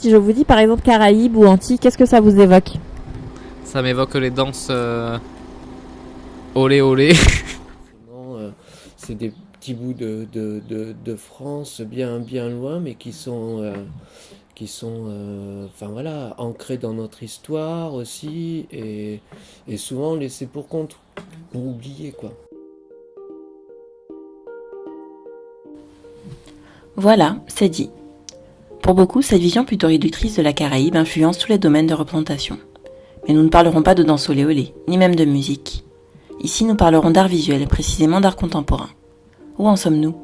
Si je vous dis par exemple Caraïbes ou Antilles, qu'est-ce que ça vous évoque? Ça m'évoque les danses olé olé. Forcément, c'est des petits bouts de France bien loin, mais qui sont enfin voilà, ancrés dans notre histoire aussi, et souvent laissés pour compte, ou oubliés, quoi. Voilà, c'est dit. Pour beaucoup, cette vision plutôt réductrice de la Caraïbe influence tous les domaines de représentation. Mais nous ne parlerons pas de danse olé olé, ni même de musique. Ici, nous parlerons d'art visuel, et précisément d'art contemporain. Où en sommes-nous?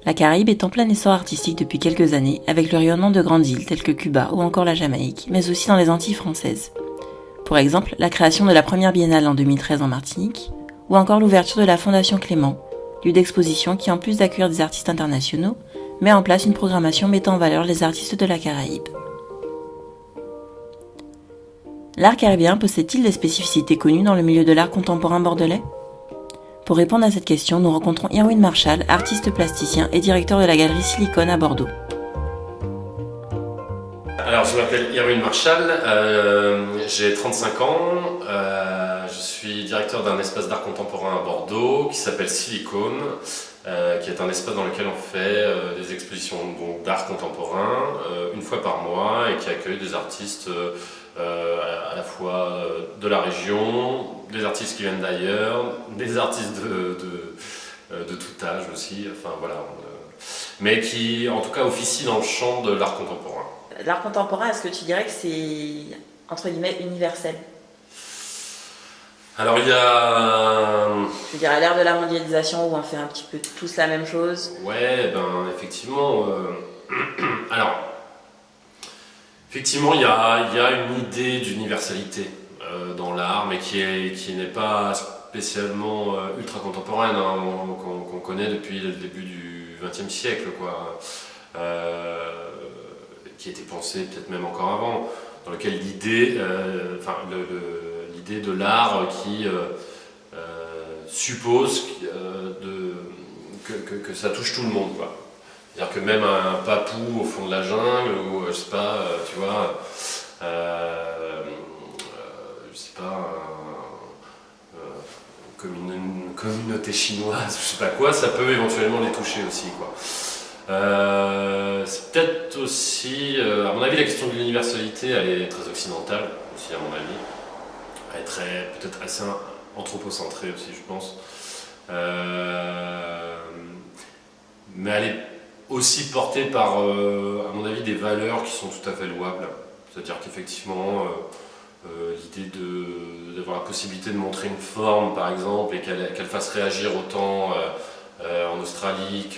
La Caraïbe est en plein essor artistique depuis quelques années, avec le rayonnement de grandes îles telles que Cuba ou encore la Jamaïque, mais aussi dans les Antilles françaises. Pour exemple, la création de la première biennale en 2013 en Martinique, ou encore l'ouverture de la Fondation Clément, lieu d'exposition qui, en plus d'accueillir des artistes internationaux, met en place une programmation mettant en valeur les artistes de la Caraïbe. L'art caribéen possède-t-il des spécificités connues dans le milieu de l'art contemporain bordelais? Pour répondre à cette question, nous rencontrons Irwin Marshall, artiste plasticien et directeur de la galerie Silicone à Bordeaux. Alors, je m'appelle Irwin Marshall, j'ai 35 ans, je suis directeur d'un espace d'art contemporain à Bordeaux qui s'appelle Silicone, qui est un espace dans lequel on fait des expositions d'art contemporain une fois par mois et qui accueille des artistes à la fois de la région, des artistes qui viennent d'ailleurs, des artistes de tout âge aussi, enfin voilà, mais qui en tout cas officient dans le champ de l'art contemporain. L'art contemporain, est-ce que tu dirais que c'est, entre guillemets, universel? Alors il y a... Je dirais à l'ère de la mondialisation où on fait un petit peu tous la même chose. Ouais, ben effectivement... Alors, effectivement, il y a une idée d'universalité dans l'art, mais qui n'est pas spécialement ultra contemporaine, hein, qu'on connaît depuis le début du XXe siècle, quoi. Qui a été pensée peut-être même encore avant, dans lequel l'idée de l'art qui suppose que ça touche tout le monde, quoi. C'est-à-dire que même un papou au fond de la jungle, ou je sais pas, tu vois, je sais pas, comme une communauté chinoise, je sais pas quoi, ça peut éventuellement les toucher aussi, quoi. C'est peut-être aussi, à mon avis, la question de l'universalité, elle est très occidentale aussi, à mon avis. Elle est peut-être assez anthropocentrée aussi, je pense. Mais elle est aussi portée par, à mon avis, des valeurs qui sont tout à fait louables. C'est-à-dire qu'effectivement, l'idée d'avoir la possibilité de montrer une forme, par exemple, et qu'elle fasse réagir autant en Australie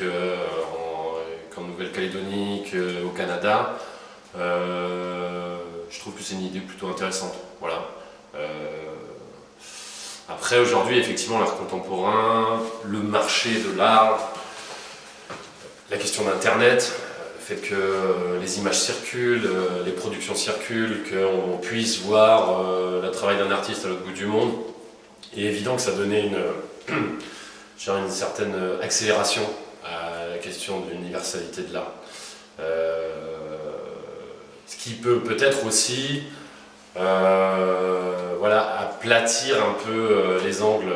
qu'en Nouvelle-Calédonie, qu'au Canada, je trouve que c'est une idée plutôt intéressante. Voilà. Après, aujourd'hui, effectivement, l'art contemporain, le marché de l'art, la question d'Internet, le fait que les images circulent, les productions circulent, qu'on puisse voir le travail d'un artiste à l'autre bout du monde, il est évident que ça donnait une certaine accélération à la question de l'universalité de l'art. Ce qui peut peut-être aussi aplatir un peu les angles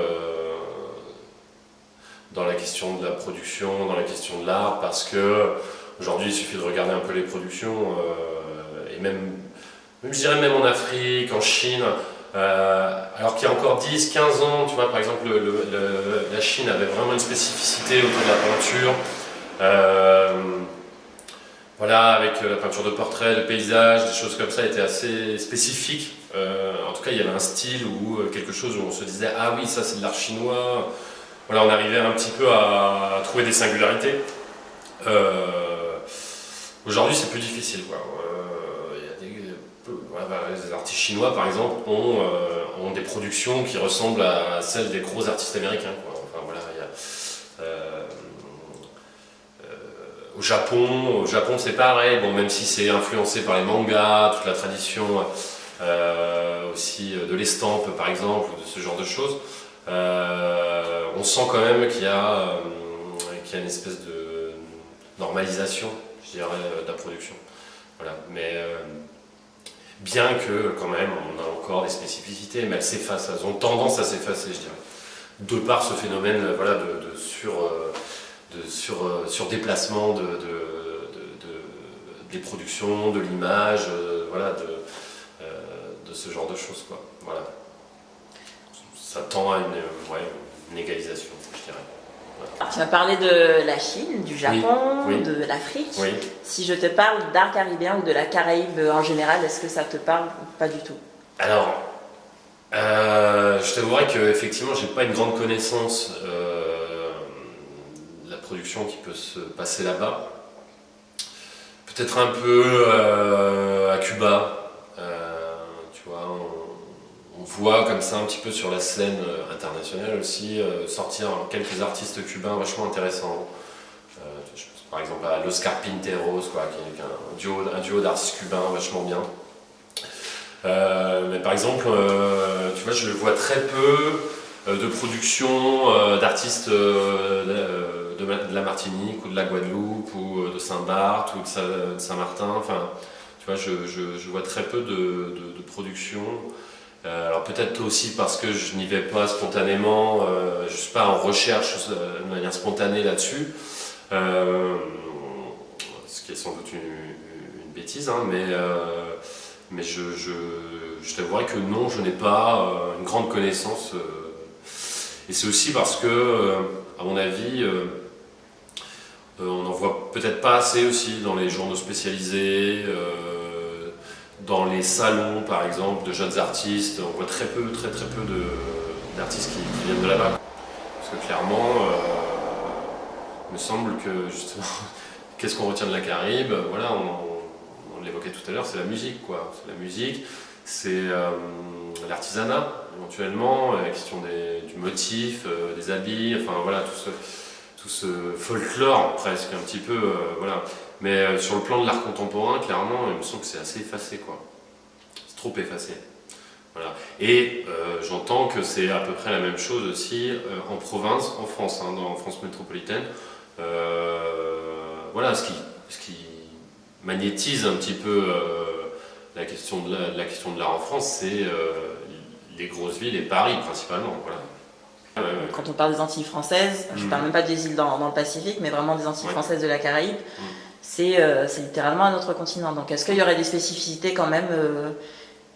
dans la question de la production, dans la question de l'art, parce que aujourd'hui il suffit de regarder un peu les productions, et je dirais même en Afrique, en Chine, alors qu'il y a encore 10-15 ans, tu vois, par exemple, la Chine avait vraiment une spécificité autour de la peinture. Voilà, avec la peinture de portrait, de paysage, des choses comme ça étaient assez spécifiques. En tout cas, il y avait un style ou quelque chose où on se disait « Ah oui, ça c'est de l'art chinois ». Voilà, on arrivait un petit peu à trouver des singularités. Aujourd'hui, c'est plus difficile, quoi. Les artistes chinois, par exemple, ont des productions qui ressemblent à celles des gros artistes américains, quoi. Enfin, voilà, au Japon, c'est pareil. Bon, même si c'est influencé par les mangas, toute la tradition aussi de l'estampe, par exemple, ou de ce genre de choses, on sent quand même qu'il y a une espèce de normalisation, je dirais, de la production. Voilà. Mais bien que quand même on a encore des spécificités, mais elles ont tendance à s'effacer, je dirais. De par ce phénomène de surdéplacement des productions, de l'image, de ce genre de choses, quoi. Voilà. Ça tend à une égalisation, je dirais. Voilà. Alors, tu m'as parlé de la Chine, du Japon, Oui. de l'Afrique. Oui. Si je te parle d'art caribéen ou de la Caraïbe en général, est-ce que ça te parle ou pas du tout? Alors, je t'avouerais qu'effectivement, j'ai pas une grande connaissance de la production qui peut se passer là-bas. Peut-être un peu à Cuba, tu vois, on voit comme ça un petit peu sur la scène internationale aussi sortir quelques artistes cubains vachement intéressants. Je pense par exemple à l'Oscar Pinteros, quoi, qui est un duo d'artistes cubains vachement bien. Mais par exemple, tu vois, je vois très peu de production d'artistes de la Martinique ou de la Guadeloupe ou de Saint-Barth ou de Saint-Martin. Enfin, tu vois, je vois très peu de production. Alors peut-être aussi parce que je n'y vais pas spontanément, je ne suis pas en recherche de manière spontanée là-dessus. Ce qui est sans doute une bêtise, hein, mais je t'avouerais que non, je n'ai pas une grande connaissance. Et c'est aussi parce que, à mon avis, on n'en voit peut-être pas assez aussi dans les journaux spécialisés, dans les salons par exemple de jeunes artistes. On voit très peu d'artistes qui viennent de là-bas. Parce que clairement, il me semble que justement, qu'est-ce qu'on retient de la Caraïbe? Voilà, on l'évoquait tout à l'heure, c'est la musique, quoi. C'est la musique, c'est l'artisanat, éventuellement, la question du motif, des habits, enfin voilà, tout ce folklore presque, un petit peu, voilà. Mais sur le plan de l'art contemporain, clairement, il me semble que c'est assez effacé, quoi. C'est trop effacé. Voilà. Et j'entends que c'est à peu près la même chose aussi en province, en France, hein, en France métropolitaine. Voilà, ce qui magnétise un petit peu la question de l'art en France, c'est les grosses villes et Paris principalement. Voilà. Quand on parle des Antilles françaises, je ne parle même pas des îles dans le Pacifique, mais vraiment des Antilles françaises de la Caraïbe, c'est littéralement un autre continent. Donc est-ce qu'il y aurait des spécificités quand même,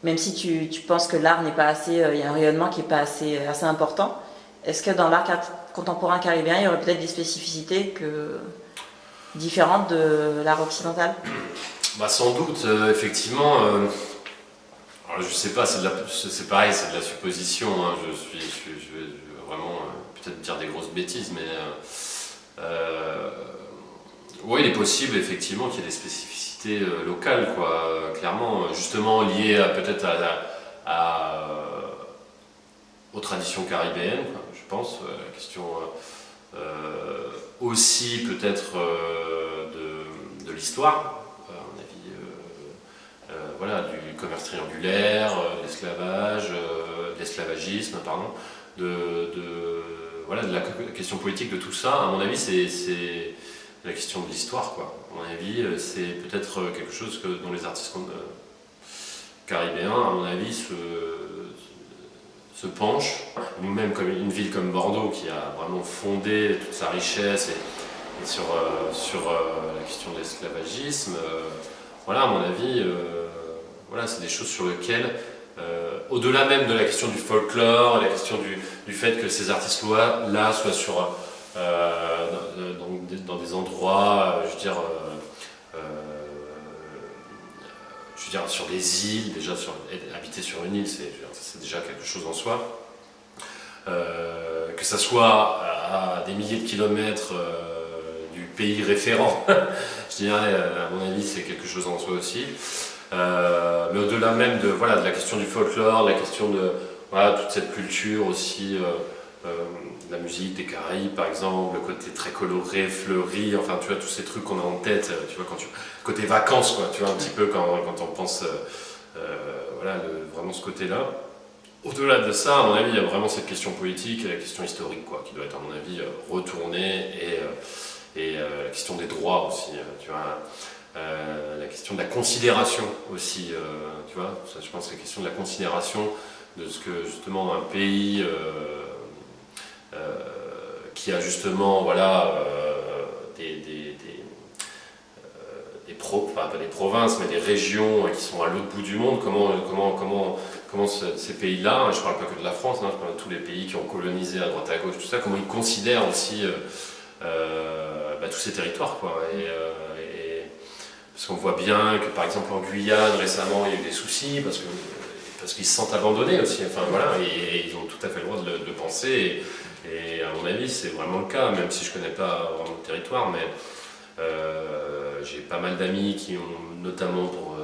même si tu penses que l'art n'est pas assez, il y a un rayonnement qui n'est pas assez important, est-ce que dans l'art contemporain caribéen, il y aurait peut-être des spécificités différentes de l'art occidental? Bah, sans doute, effectivement. Alors, je sais pas, c'est pareil, c'est de la supposition. Hein, je vais vraiment peut-être dire des grosses bêtises, mais oui, il est possible effectivement qu'il y ait des spécificités locales, quoi, clairement, justement liées peut-être aux traditions caribéennes, quoi, je pense, la question aussi peut-être de l'histoire. Voilà, du commerce triangulaire, l'esclavagisme, pardon, voilà, de la question politique de tout ça. À mon avis, c'est la question de l'histoire, quoi. À mon avis, c'est peut-être quelque chose dont les artistes caribéens, à mon avis, se penchent. Nous-mêmes, comme une ville comme Bordeaux, qui a vraiment fondé toute sa richesse et sur la question de l'esclavagisme, voilà, à mon avis, voilà, c'est des choses sur lesquelles, au-delà même de la question du folklore, la question du fait que ces artistes-là soient dans des endroits, je veux dire, sur des îles, déjà habiter sur une île, c'est déjà quelque chose en soi. Que ça soit à des milliers de kilomètres du pays référent, je dirais, à mon avis, c'est quelque chose en soi aussi. Mais au-delà même de la question du folklore, la question de toute cette culture aussi, la musique des Caraïbes par exemple, le côté très coloré, fleuri, enfin tu vois, tous ces trucs qu'on a en tête, tu vois, côté vacances, quoi, tu vois, un petit peu quand on pense, vraiment ce côté-là. Au-delà de ça, à mon avis, il y a vraiment cette question politique et la question historique, quoi, qui doit être, à mon avis, retournée, et la question des droits aussi, tu vois. la question de la considération aussi, tu vois, ça, je pense que la question de la considération de ce que justement un pays qui a justement voilà, pas des provinces, mais des régions qui sont à l'autre bout du monde, comment ces pays-là, je ne parle pas que de la France, hein, je parle de tous les pays qui ont colonisé à droite à gauche, tout ça, comment ils considèrent aussi tous ces territoires, quoi. Parce qu'on voit bien que par exemple en Guyane récemment il y a eu des soucis parce qu'ils se sentent abandonnés aussi, enfin voilà, et ils ont tout à fait le droit de le penser, et à mon avis c'est vraiment le cas, même si je ne connais pas vraiment le territoire, mais j'ai pas mal d'amis qui ont, notamment pour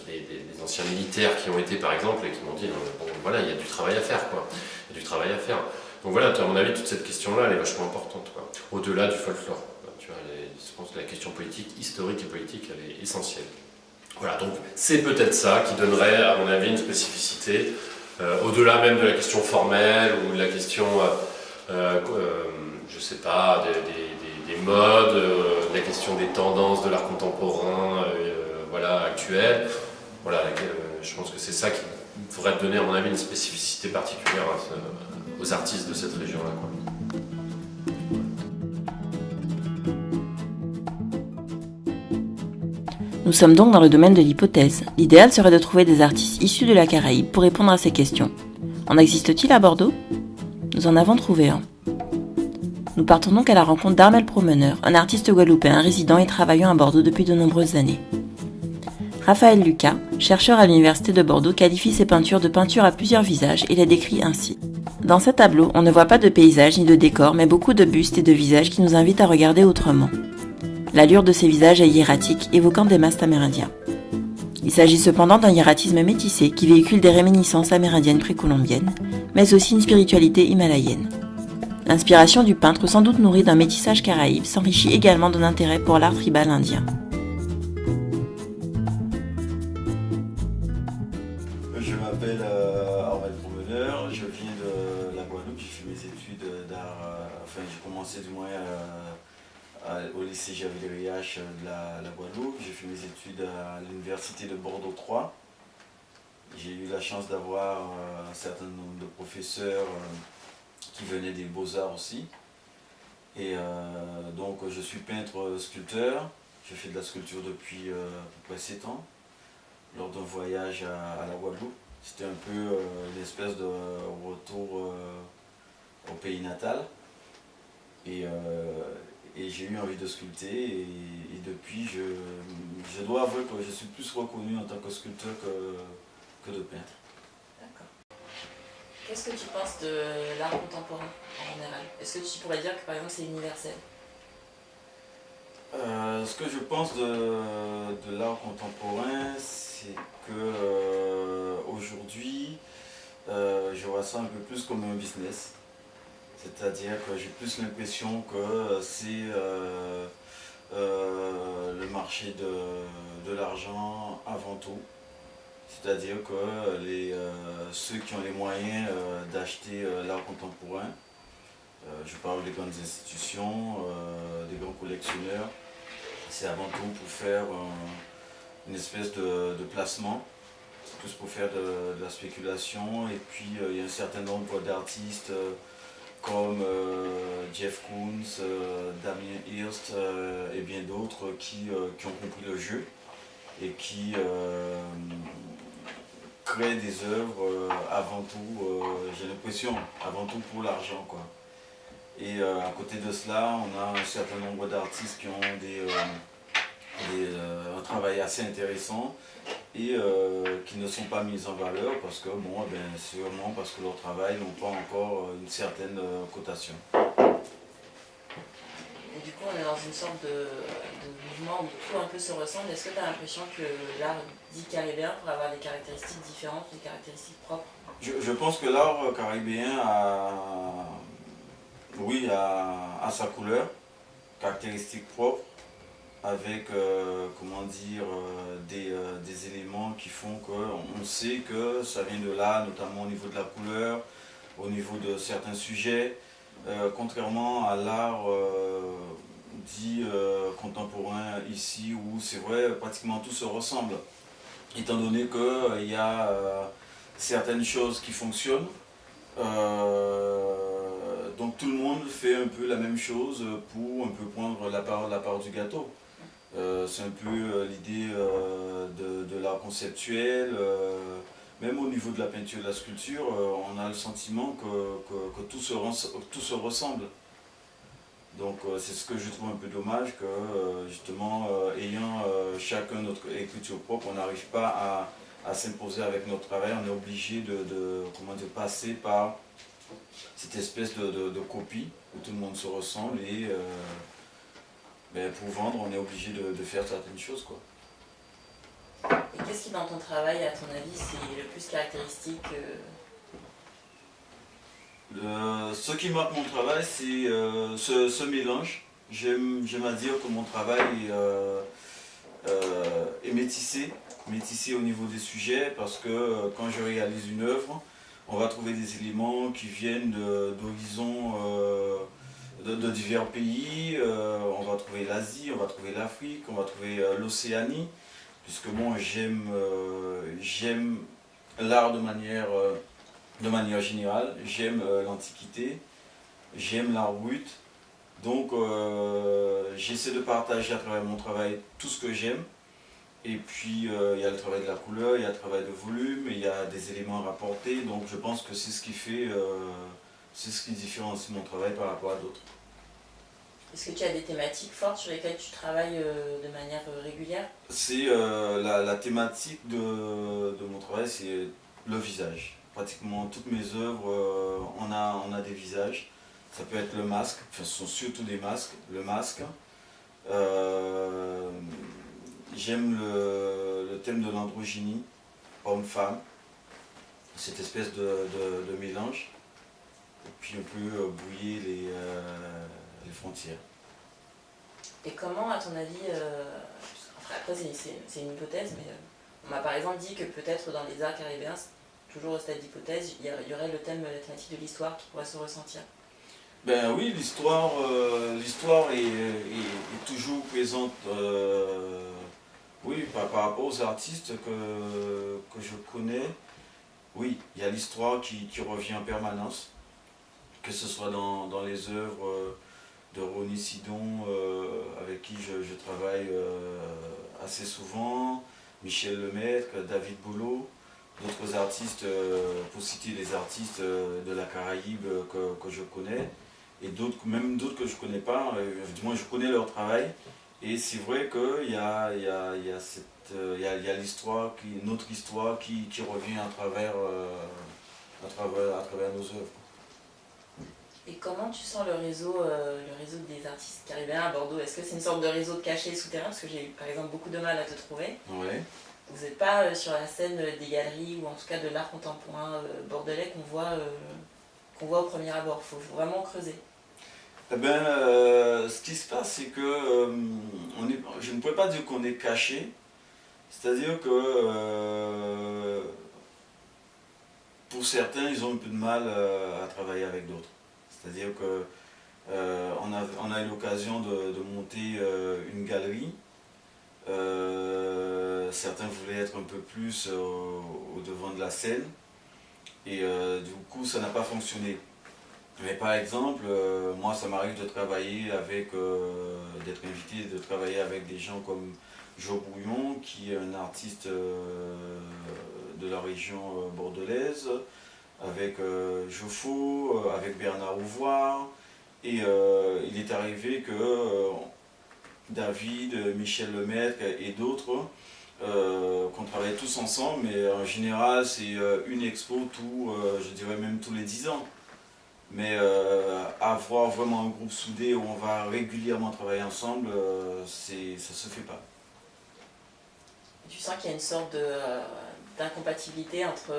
des anciens militaires qui ont été par exemple et qui m'ont dit bon, voilà, il y a du travail à faire, quoi. Il y a du travail à faire. Donc voilà, à mon avis, toute cette question-là, elle est vachement importante, quoi. Au-delà du folklore. Tu vois, je pense que la question politique, historique et politique, elle est essentielle. Voilà, donc c'est peut-être ça qui donnerait, à mon avis, une spécificité, au-delà même de la question formelle ou de la question, je sais pas, des modes, la question des tendances de l'art contemporain, voilà, actuel. Voilà, je pense que c'est ça qui devrait donner, à mon avis, une spécificité particulière aux artistes de cette région-là, quoi. Nous sommes donc dans le domaine de l'hypothèse. L'idéal serait de trouver des artistes issus de la Caraïbe pour répondre à ces questions. En existe-t-il à Bordeaux ? Nous en avons trouvé un. Nous partons donc à la rencontre d'Armel Promeneur, un artiste guadeloupéen résidant et travaillant à Bordeaux depuis de nombreuses années. Raphaël Lucas, chercheur à l'Université de Bordeaux, qualifie ses peintures de peintures à plusieurs visages et les décrit ainsi. Dans ces tableaux, on ne voit pas de paysages ni de décors, mais beaucoup de bustes et de visages qui nous invitent à regarder autrement. L'allure de ces visages est hiératique, évoquant des masques amérindiens. Il s'agit cependant d'un hiératisme métissé qui véhicule des réminiscences amérindiennes précolombiennes, mais aussi une spiritualité himalayenne. L'inspiration du peintre, sans doute nourrie d'un métissage caraïbe, s'enrichit également d'un intérêt pour l'art tribal indien. Je m'appelle Armel Promeneur, je viens de la Guadeloupe, j'ai fait mes études d'art, j'ai commencé du moins au lycée Javel-Riache de la Guadeloupe, j'ai fait mes études à l'université de Bordeaux 3. J'ai eu la chance d'avoir un certain nombre de professeurs qui venaient des Beaux-Arts aussi. Et donc je suis peintre-sculpteur, je fais de la sculpture depuis à peu près 7 ans, lors d'un voyage à la Guadeloupe. C'était un peu une espèce de retour au pays natal. Et j'ai eu envie de sculpter et depuis je dois avouer que je suis plus reconnu en tant que sculpteur que de peintre. D'accord. Qu'est-ce que tu penses de l'art contemporain en général ? Est-ce que tu pourrais dire que par exemple c'est universel ? Ce que je pense de l'art contemporain, c'est que aujourd'hui je vois ça un peu plus comme un business. C'est-à-dire que j'ai plus l'impression que c'est le marché de l'argent avant tout. C'est-à-dire que ceux qui ont les moyens d'acheter l'art contemporain, je parle des grandes institutions, des grands collectionneurs, c'est avant tout pour faire une espèce de placement, plus pour faire de la spéculation. Et puis il y a un certain nombre d'artistes comme Jeff Koons, Damien Hirst et bien d'autres qui ont compris le jeu et qui créent des œuvres avant tout, j'ai l'impression, avant tout pour l'argent, quoi. Et à côté de cela, on a un certain nombre d'artistes qui ont un travail assez intéressant et qui ne sont pas mis en valeur parce que, sûrement parce que leur travail n'ont pas encore une certaine cotation. Et du coup, on est dans une sorte de mouvement où tout un peu se ressemble. Est-ce que tu as l'impression que l'art dit caribéen pourrait avoir des caractéristiques différentes, des caractéristiques propres ? Je pense que l'art caribéen a sa couleur, caractéristiques propres, avec des éléments qui font qu'on sait que ça vient de là, notamment au niveau de la couleur, au niveau de certains sujets, contrairement à l'art dit contemporain ici où c'est vrai, pratiquement tout se ressemble. Étant donné qu'il y a certaines choses qui fonctionnent, donc tout le monde fait un peu la même chose pour un peu prendre la part du gâteau. C'est un peu l'idée de l'art conceptuel. Même au niveau de la peinture et de la sculpture, on a le sentiment que tout se ressemble. Donc c'est ce que je trouve un peu dommage, que justement, ayant chacun notre écriture propre, on n'arrive pas à s'imposer avec notre travail. On est obligé de passer par cette espèce de copie où tout le monde se ressemble et pour vendre, on est obligé de faire certaines choses, quoi. Et qu'est-ce qui dans ton travail, à ton avis, c'est le plus caractéristique Ce qui marque mon travail, c'est ce mélange. J'aime à dire que mon travail est métissé au niveau des sujets, parce que quand je réalise une œuvre, on va trouver des éléments qui viennent d'horizons de divers pays. On va trouver l'Asie, on va trouver l'Afrique, on va trouver l'Océanie, puisque bon, j'aime l'art de manière générale, j'aime l'Antiquité, j'aime l'art brut. Donc j'essaie de partager à travers mon travail tout ce que j'aime. Et puis il y a le travail de la couleur, il y a le travail de volume, il y a des éléments à rapporter. Donc je pense que c'est ce qui fait, c'est ce qui différencie mon travail par rapport à d'autres. Est-ce que tu as des thématiques fortes sur lesquelles tu travailles de manière régulière? C'est la thématique de mon travail, c'est le visage. Pratiquement toutes mes œuvres, on a des visages. Ça peut être le masque, enfin ce sont surtout des masques, le masque. J'aime le thème de l'androgynie, homme-femme, cette espèce de mélange. Et puis on peut brouiller les frontières. Et comment, à ton avis, enfin, après c'est une hypothèse, mais on m'a par exemple dit que peut-être dans les arts caribéens, toujours au stade d'hypothèse, il y aurait la thématique de l'histoire qui pourrait se ressentir. Ben oui, l'histoire est toujours présente, oui, par rapport aux artistes que je connais. Oui, il y a l'histoire qui revient en permanence, que ce soit dans les œuvres de Ronnie Sidon, avec qui je travaille assez souvent, Michel Lemaître, David Bolo, d'autres artistes, pour citer les artistes de la Caraïbe que je connais, et même d'autres que je ne connais pas, du moins je connais leur travail. Et c'est vrai qu'il y a l'histoire, notre histoire qui revient à travers nos œuvres. Et comment tu sens le réseau des artistes caribéens à Bordeaux? Est-ce que c'est une sorte de réseau de cachet souterrain? Parce que j'ai eu par exemple beaucoup de mal à te trouver. Ouais. Vous n'êtes pas sur la scène des galeries ou en tout cas de l'art contemporain bordelais qu'on voit au premier abord. Il faut vraiment creuser. Eh ben, ce qui se passe, c'est que je ne pourrais pas dire qu'on est caché. C'est-à-dire que pour certains, ils ont un peu de mal à travailler avec d'autres. C'est-à-dire que on a eu l'occasion de monter une galerie. Certains voulaient être un peu plus au devant de la scène. Et du coup, ça n'a pas fonctionné. Mais par exemple, moi ça m'arrive de travailler avec, d'être invité, de travailler avec des gens comme Joe Bouillon, qui est un artiste de la région bordelaise, avec Joffo, avec Bernard Ouvoire. Et il est arrivé que David, Michel Lemaître et d'autres, qu'on travaille tous ensemble, mais en général c'est une expo je dirais même tous les 10 ans. Mais avoir vraiment un groupe soudé où on va régulièrement travailler ensemble, ça ne se fait pas. Tu sens qu'il y a une sorte d'incompatibilité entre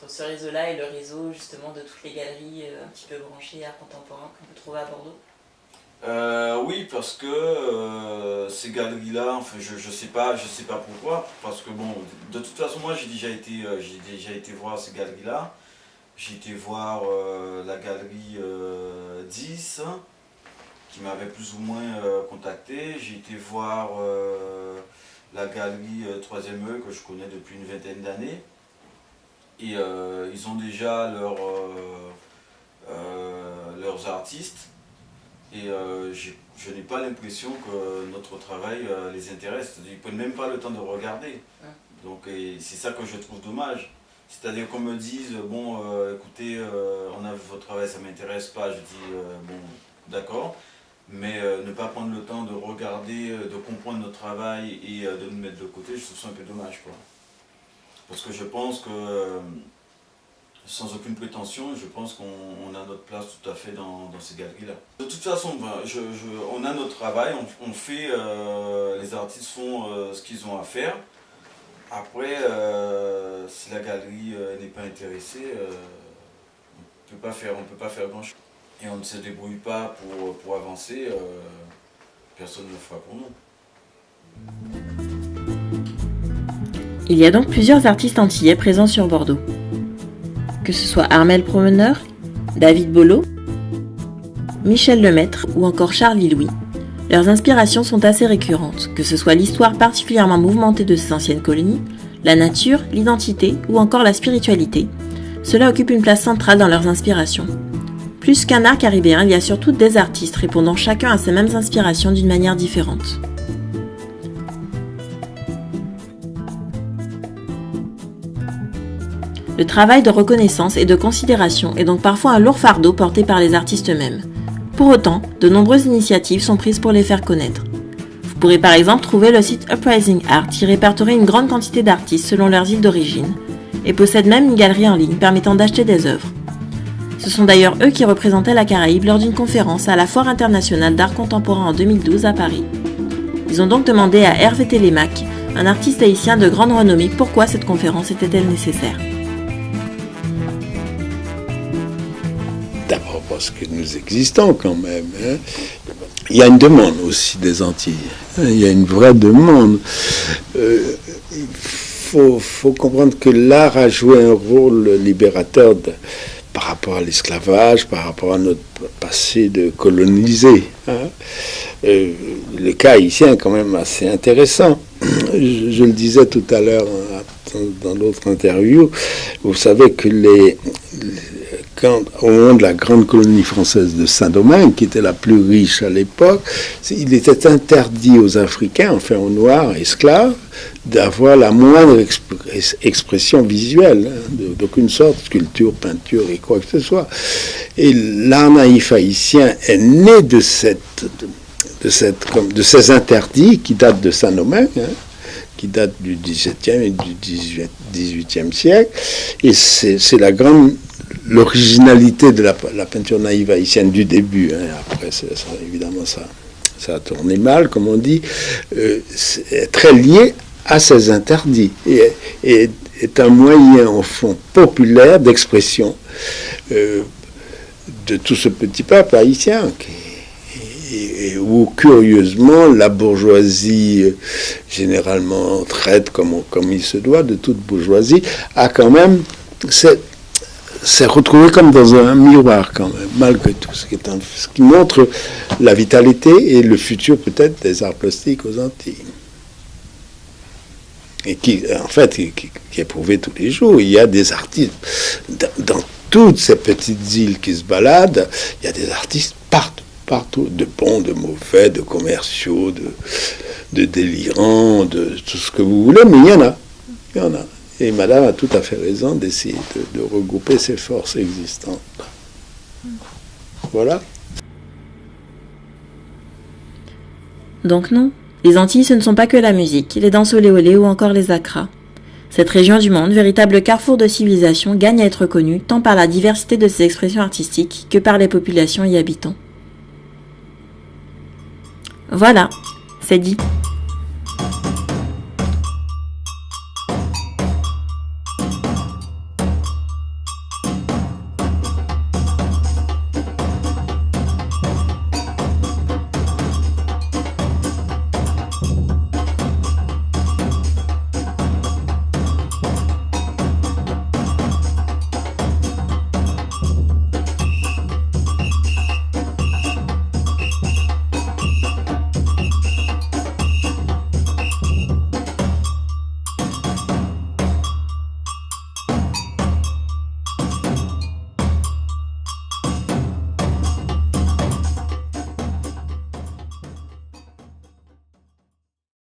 ce réseau-là et le réseau justement de toutes les galeries un petit peu branchées art contemporain qu'on peut trouver à Bordeaux? Oui, parce que ces galeries-là, enfin je sais pas pourquoi, parce que bon, de toute façon moi j'ai déjà été voir ces galeries-là. J'ai été voir la galerie 10, qui m'avaient plus ou moins contacté. J'ai été voir la galerie 3e E que je connais depuis une vingtaine d'années. Et ils ont déjà leurs artistes. Et je n'ai pas l'impression que notre travail les intéresse. Ils ne prennent même pas le temps de regarder. Donc c'est ça que je trouve dommage. C'est-à-dire qu'on me dise, bon, écoutez, on a vu votre travail, ça ne m'intéresse pas. Je dis, bon, d'accord. Mais ne pas prendre le temps de regarder, de comprendre notre travail et de nous mettre de côté, je trouve ça un peu dommage, quoi. Parce que je pense que, sans aucune prétention, je pense qu'on a notre place tout à fait dans ces galeries-là. De toute façon, on a notre travail, on fait, les artistes font ce qu'ils ont à faire. Après, si la galerie n'est pas intéressée, on ne peut pas faire grand-chose. Et on ne se débrouille pas pour avancer, personne ne le fera pour nous. Il y a donc plusieurs artistes antillais présents sur Bordeaux. Que ce soit Armel Promeneur, David Bolo, Michel Lemaître ou encore Charlie Louis, leurs inspirations sont assez récurrentes, que ce soit l'histoire particulièrement mouvementée de ces anciennes colonies, la nature, l'identité ou encore la spiritualité. Cela occupe une place centrale dans leurs inspirations. Plus qu'un art caribéen, il y a surtout des artistes répondant chacun à ces mêmes inspirations d'une manière différente. Le travail de reconnaissance et de considération est donc parfois un lourd fardeau porté par les artistes eux-mêmes. Pour autant, de nombreuses initiatives sont prises pour les faire connaître. Vous pourrez par exemple trouver le site Uprising Art qui répertorie une grande quantité d'artistes selon leurs îles d'origine et possède même une galerie en ligne permettant d'acheter des œuvres. Ce sont d'ailleurs eux qui représentaient la Caraïbe lors d'une conférence à la Foire internationale d'art contemporain en 2012 à Paris. Ils ont donc demandé à Hervé Télémac, un artiste haïtien de grande renommée, pourquoi cette conférence était-elle nécessaire. D'abord parce que nous existons quand même. Hein. Il y a une demande aussi des Antilles. Il y a une vraie demande. Il faut comprendre que l'art a joué un rôle libérateur par rapport à l'esclavage, par rapport à notre passé de colonisé. Hein. Le cas haïtien est quand même assez intéressant. Je le disais tout à l'heure dans l'autre interview. Vous savez que au moment de la grande colonie française de Saint-Domingue, qui était la plus riche à l'époque, il était interdit aux Africains, enfin aux Noirs, esclaves, d'avoir la moindre expression visuelle, hein, d'aucune sorte, sculpture, peinture et quoi que ce soit. Et l'art naïf haïtien est né de ces interdits qui datent de Saint-Domingue, hein, qui datent du XVIIe et du XVIIIe siècle. Et c'est l'originalité de la peinture naïve haïtienne du début. Hein. Après, évidemment, ça a tourné mal, comme on dit. C'est très lié à ces interdits et est un moyen, au fond, populaire d'expression de tout ce petit peuple haïtien et où, curieusement, la bourgeoisie, généralement traite comme il se doit de toute bourgeoisie, a quand même s'est retrouvé comme dans un miroir quand même, malgré tout, ce qui montre la vitalité et le futur peut-être des arts plastiques aux Antilles. Et qui est prouvé tous les jours. Il y a des artistes dans toutes ces petites îles qui se baladent, il y a des artistes partout, de bons, de mauvais, de commerciaux, de délirants, de tout ce que vous voulez, mais il y en a. Et madame a tout à fait raison d'essayer de regrouper ces forces existantes. Voilà. Donc non, les Antilles ce ne sont pas que la musique, les danses olé olé ou encore les acras. Cette région du monde, véritable carrefour de civilisation, gagne à être connue tant par la diversité de ses expressions artistiques que par les populations y habitant. Voilà, c'est dit.